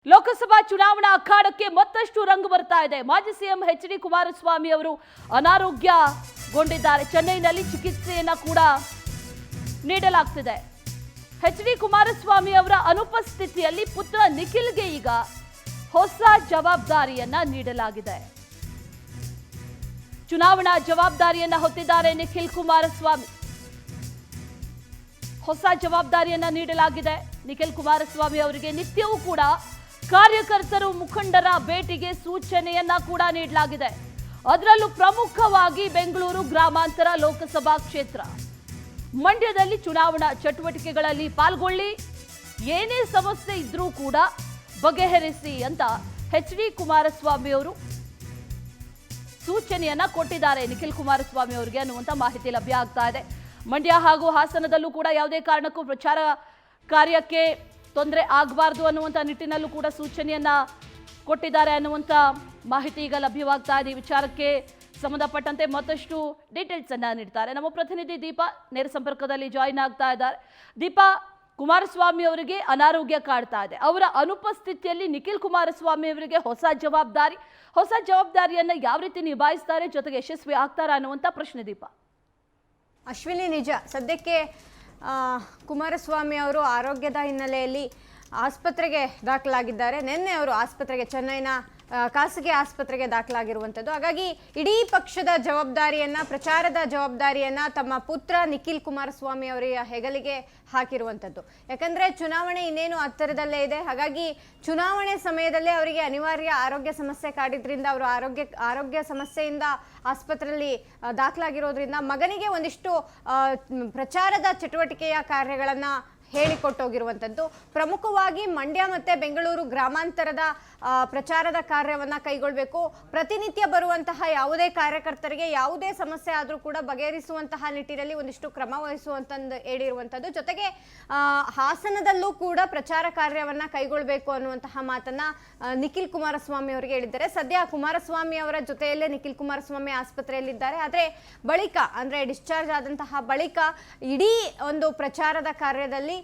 ಲೋಕಸಭಾ ಚುನಾವಣಾ ಅಖಾಡಕ್ಕೆ ಮತ್ತಷ್ಟು ರಂಗು ಬರ್ತಾ ಇದೆ. ಮಾಜಿ ಸಿಎಂ ಎಚ್.ಡಿ. ಕುಮಾರಸ್ವಾಮಿ ಅವರು ಅನಾರೋಗ್ಯಗೊಂಡಿದ್ದಾರೆ. ಚೆನ್ನೈನಲ್ಲಿ ಚಿಕಿತ್ಸೆಯನ್ನ ಕೂಡ ನೀಡಲಾಗ್ತಿದೆ. ಎಚ್.ಡಿ. ಕುಮಾರಸ್ವಾಮಿ ಅವರ ಅನುಪಸ್ಥಿತಿಯಲ್ಲಿ ಪುತ್ರ ನಿಖಿಲ್ಗೆ ಈಗ ಹೊಸ ಜವಾಬ್ದಾರಿಯನ್ನ ನೀಡಲಾಗಿದೆ. ಚುನಾವಣಾ ಜವಾಬ್ದಾರಿಯನ್ನ ಹೊತ್ತಿದ್ದಾರೆ ನಿಖಿಲ್ ಕುಮಾರಸ್ವಾಮಿ. ಹೊಸ ಜವಾಬ್ದಾರಿಯನ್ನ ನೀಡಲಾಗಿದೆ ನಿಖಿಲ್ ಕುಮಾರಸ್ವಾಮಿ ಅವರಿಗೆ. ನಿತ್ಯವೂ ಕೂಡ ಕಾರ್ಯಕರ್ತರು ಮುಖಂಡರ ಭೇಟಿಗೆ ಸೂಚನೆಯನ್ನ ಕೂಡ ನೀಡಲಾಗಿದೆ. ಅದರಲ್ಲೂ ಪ್ರಮುಖವಾಗಿ ಬೆಂಗಳೂರು ಗ್ರಾಮಾಂತರ ಲೋಕಸಭಾ ಕ್ಷೇತ್ರ ಮಂಡ್ಯದಲ್ಲಿ ಚುನಾವಣಾ ಚಟುವಟಿಕೆಗಳಲ್ಲಿ ಪಾಲ್ಗೊಳ್ಳಿ, ಏನೇ ಸಮಸ್ಯೆ ಇದ್ರೂ ಕೂಡ ಬಗೆಹರಿಸಿ ಅಂತ ಎಚ್.ಡಿ. ಕುಮಾರಸ್ವಾಮಿ ಅವರು ಸೂಚನೆಯನ್ನ ಕೊಟ್ಟಿದ್ದಾರೆ ನಿಖಿಲ್ ಕುಮಾರಸ್ವಾಮಿ ಅವರಿಗೆ ಅನ್ನುವಂತ ಮಾಹಿತಿ ಲಭ್ಯ ಆಗ್ತಾ ಇದೆ. ಮಂಡ್ಯ ಹಾಗೂ ಹಾಸನದಲ್ಲೂ ಕೂಡ ಯಾವುದೇ ಕಾರಣಕ್ಕೂ ಪ್ರಚಾರ ಕಾರ್ಯಕ್ಕೆ ತೊಂದರೆ ಆಗಬಾರ್ದು ಅನ್ನುವಂಥ ನಿಟ್ಟಿನಲ್ಲೂ ಕೂಡ ಸೂಚನೆಯನ್ನ ಕೊಟ್ಟಿದ್ದಾರೆ ಅನ್ನುವಂಥ ಮಾಹಿತಿ ಈಗ ಲಭ್ಯವಾಗ್ತಾ ಇದೆ. ಈ ವಿಚಾರಕ್ಕೆ ಸಂಬಂಧಪಟ್ಟಂತೆ ಮತ್ತಷ್ಟು ಡೀಟೇಲ್ಸ್ ಅನ್ನ ನೀಡ್ತಾರೆ ನಮ್ಮ ಪ್ರತಿನಿಧಿ ದೀಪಾ. ನೇರ ಸಂಪರ್ಕದಲ್ಲಿ ಜಾಯಿನ್ ಆಗ್ತಾ ಇದ್ದಾರೆ. ದೀಪಾ, ಕುಮಾರಸ್ವಾಮಿ ಅವರಿಗೆ ಅನಾರೋಗ್ಯ ಕಾಡ್ತಾ ಇದೆ. ಅವರ ಅನುಪಸ್ಥಿತಿಯಲ್ಲಿ ನಿಖಿಲ್ ಕುಮಾರಸ್ವಾಮಿ ಅವರಿಗೆ ಹೊಸ ಜವಾಬ್ದಾರಿಯನ್ನ ಯಾವ ರೀತಿ ನಿಭಾಯಿಸ್ತಾರೆ, ಜೊತೆಗೆ ಯಶಸ್ವಿ ಆಗ್ತಾರಾ ಅನ್ನುವಂಥ ಪ್ರಶ್ನೆ ದೀಪಾ. ಅಶ್ವಿನಿ, ನಿಜ ಸದ್ಯಕ್ಕೆ ಕುಮಾರಸ್ವಾಮಿ ಅವರು ಆರೋಗ್ಯದ ಹಿನ್ನೆಲೆಯಲ್ಲಿ ಆಸ್ಪತ್ರೆಗೆ ದಾಖಲಾಗಿದ್ದಾರೆ. ನಿನ್ನೆ ಅವರು ಆಸ್ಪತ್ರೆಗೆ, ಚೆನ್ನೈನ ಖಾಸಗಿ ಆಸ್ಪತ್ರೆಗೆ ದಾಖಲಾಗಿರುವಂಥದ್ದು. ಹಾಗಾಗಿ ಇಡೀ ಪಕ್ಷದ ಜವಾಬ್ದಾರಿಯನ್ನ, ಪ್ರಚಾರದ ಜವಾಬ್ದಾರಿಯನ್ನ ತಮ್ಮ ಪುತ್ರ ನಿಖಿಲ್ ಕುಮಾರಸ್ವಾಮಿ ಅವರ ಹೆಗಲಿಗೆ ಹಾಕಿರುವಂಥದ್ದು. ಯಾಕಂದ್ರೆ ಚುನಾವಣೆ ಇನ್ನೇನು ಹತ್ತಿರದಲ್ಲೇ ಇದೆ. ಹಾಗಾಗಿ ಚುನಾವಣೆ ಸಮಯದಲ್ಲೇ ಅವರಿಗೆ ಅನಿವಾರ್ಯ ಆರೋಗ್ಯ ಸಮಸ್ಯೆ ಕಾಡಿದ್ರಿಂದ, ಅವರು ಆರೋಗ್ಯ ಸಮಸ್ಯೆಯಿಂದ ಆಸ್ಪತ್ರೆಯಲ್ಲಿ ದಾಖಲಾಗಿರೋದ್ರಿಂದ ಮಗನಿಗೆ ಒಂದಿಷ್ಟು ಪ್ರಚಾರದ ಚಟುವಟಿಕೆಯ ಕಾರ್ಯಗಳನ್ನ ಹೇಳಿಕೊಟ್ಟೋಗಿರುವಂಥದ್ದು. ಪ್ರಮುಖವಾಗಿ ಮಂಡ್ಯ ಮತ್ತು ಬೆಂಗಳೂರು ಗ್ರಾಮಾಂತರದ ಪ್ರಚಾರದ ಕಾರ್ಯವನ್ನು ಕೈಗೊಳ್ಳಬೇಕು. ಪ್ರತಿನಿತ್ಯ ಬರುವಂತಹ ಯಾವುದೇ ಕಾರ್ಯಕರ್ತರಿಗೆ ಯಾವುದೇ ಸಮಸ್ಯೆ ಆದರೂ ಕೂಡ ಬಗೆಹರಿಸುವಂತಹ ನಿಟ್ಟಿನಲ್ಲಿ ಒಂದಿಷ್ಟು ಕ್ರಮ ವಹಿಸುವಂತಂದು ಹೇಳಿರುವಂಥದ್ದು. ಜೊತೆಗೆ ಹಾಸನದಲ್ಲೂ ಕೂಡ ಪ್ರಚಾರ ಕಾರ್ಯವನ್ನು ಕೈಗೊಳ್ಳಬೇಕು ಅನ್ನುವಂತಹ ಮಾತನ್ನ ನಿಖಿಲ್ ಕುಮಾರಸ್ವಾಮಿ ಅವರಿಗೆ ಹೇಳಿದ್ದಾರೆ. ಸದ್ಯ ಕುಮಾರಸ್ವಾಮಿ ಅವರ ಜೊತೆಯಲ್ಲೇ ನಿಖಿಲ್ ಕುಮಾರಸ್ವಾಮಿ ಆಸ್ಪತ್ರೆಯಲ್ಲಿದ್ದಾರೆ. ಆದರೆ ಬಳಿಕ, ಅಂದರೆ ಡಿಸ್ಚಾರ್ಜ್ ಆದಂತಹ ಬಳಿಕ ಇಡೀ ಒಂದು ಪ್ರಚಾರದ ಕಾರ್ಯದಲ್ಲಿ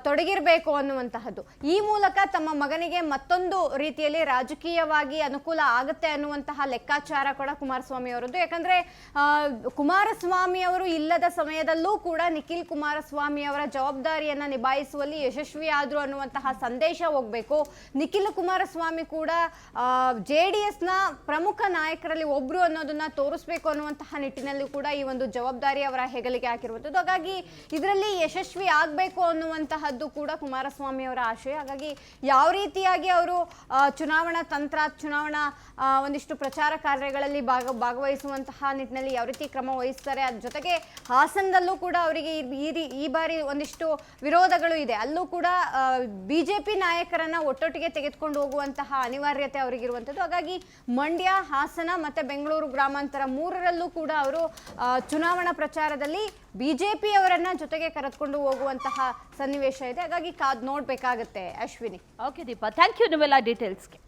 ತೊಡಗಿರಬೇಕು ಅನ್ನುವಂತಹದ್ದು. ಈ ಮೂಲಕ ತಮ್ಮ ಮಗನಿಗೆ ಮತ್ತೊಂದು ರೀತಿಯಲ್ಲಿ ರಾಜಕೀಯವಾಗಿ ಅನುಕೂಲ ಆಗುತ್ತೆ ಅನ್ನುವಂತಹ ಲೆಕ್ಕಾಚಾರ ಕೂಡ ಕುಮಾರಸ್ವಾಮಿ ಅವರದ್ದು. ಯಾಕಂದ್ರೆ ಕುಮಾರಸ್ವಾಮಿ ಅವರು ಇಲ್ಲದ ಸಮಯದಲ್ಲೂ ಕೂಡ ನಿಖಿಲ್ ಕುಮಾರಸ್ವಾಮಿ ಅವರ ಜವಾಬ್ದಾರಿಯನ್ನ ನಿಭಾಯಿಸುವಲ್ಲಿ ಯಶಸ್ವಿ ಆದ್ರು ಅನ್ನುವಂತಹ ಸಂದೇಶ ಹೋಗ್ಬೇಕು. ನಿಖಿಲ್ ಕುಮಾರಸ್ವಾಮಿ ಕೂಡ JDS-ನ ಪ್ರಮುಖ ನಾಯಕರಲ್ಲಿ ಒಬ್ರು ಅನ್ನೋದನ್ನ ತೋರಿಸ್ಬೇಕು ಅನ್ನುವಂತಹ ನಿಟ್ಟಿನಲ್ಲಿ ಕೂಡ ಈ ಒಂದು ಜವಾಬ್ದಾರಿ ಅವರ ಹೆಗಲಿಗೆ ಹಾಕಿರುವಂಥದ್ದು. ಹಾಗಾಗಿ ಇದರಲ್ಲಿ ಯಶಸ್ವಿ ಆಗಬೇಕು ಅನ್ನುವಂತಹದ್ದು ಕೂಡ ಕುಮಾರಸ್ವಾಮಿ ಅವರ ಆಶಯ. ಹಾಗಾಗಿ ಯಾವ ರೀತಿಯಾಗಿ ಅವರು ಚುನಾವಣಾ ತಂತ್ರ, ಚುನಾವಣಾ ಒಂದಿಷ್ಟು ಪ್ರಚಾರ ಕಾರ್ಯಗಳಲ್ಲಿ ಭಾಗವಹಿಸುವಂತಹ ನಿಟ್ಟಿನಲ್ಲಿ ಯಾವ ರೀತಿ ಕ್ರಮ ವಹಿಸ್ತಾರೆ, ಅದ್ರ ಜೊತೆಗೆ ಹಾಸನದಲ್ಲೂ ಕೂಡ ಅವರಿಗೆ ಈ ಬಾರಿ ಒಂದಿಷ್ಟು ವಿರೋಧಗಳು ಇದೆ. ಅಲ್ಲೂ ಕೂಡ BJP ನಾಯಕರನ್ನ ಒಟ್ಟೊಟ್ಟಿಗೆ ತೆಗೆದುಕೊಂಡು ಹೋಗುವಂತಹ ಅನಿವಾರ್ಯತೆ ಅವರಿಗಿರುವಂಥದ್ದು. ಹಾಗಾಗಿ ಮಂಡ್ಯ, ಹಾಸನ ಮತ್ತೆ ಬೆಂಗಳೂರು ಗ್ರಾಮಾಂತರ ಮೂರರಲ್ಲೂ ಕೂಡ ಅವರು ಚುನಾವಣಾ ಪ್ರಚಾರದಲ್ಲಿ BJP ಅವರನ್ನ ಜೊತೆಗೆ ಕರೆದುಕೊಂಡು ಹೋಗುವಂತಹ ಸನ್ನಿವೇಶ ಇದೆ. ಹಾಗಾಗಿ ಕಾದ್ ನೋಡ್ಬೇಕಾಗತ್ತೆ Ashwini. Okay Deepa, thank you ನಿಮ್ಮೆಲ್ಲ ಡೀಟೇಲ್ಸ್ಗೆ.